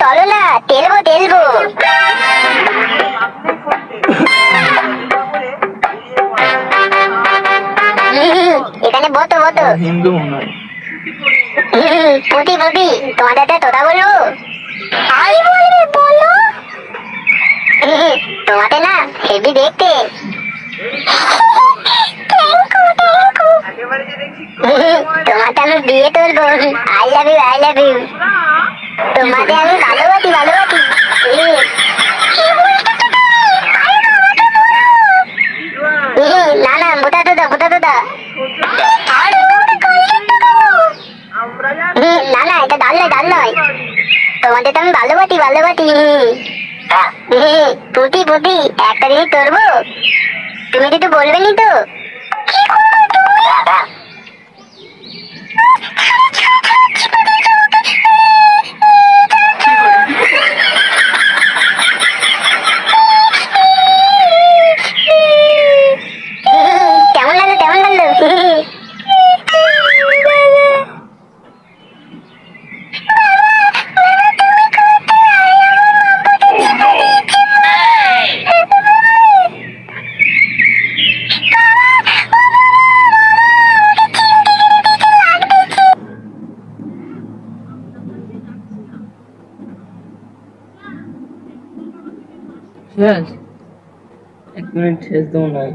চলো না, তেলবো তেলবো। এখানে বতো বতো। হিন্দু মনে হয়। পুটি পুটি, তোমাদের একটা কথা বলবো। আই বলবে বলো। তোমাকে না হেভি দেখতে। তোমাকে আমি বিয়ে করবো। I love you, I love you. তোমাকে আমি ভালোবাসি ভালোবাসি। না না, বোঝাতে দাও বোঝাতে দাও। না না, এটা ডাল নয় ডাল নয়। তোমাদের তো আমি ভালোবাসি ভালোবাসি। পুটি পুটি, একটা জিনিস করবো, তুমি কিছু বলবে নি তো? কেমন লাগলো কেমন লাগলো? শেষ, 1 মিনিট শেষ দেবো নাই।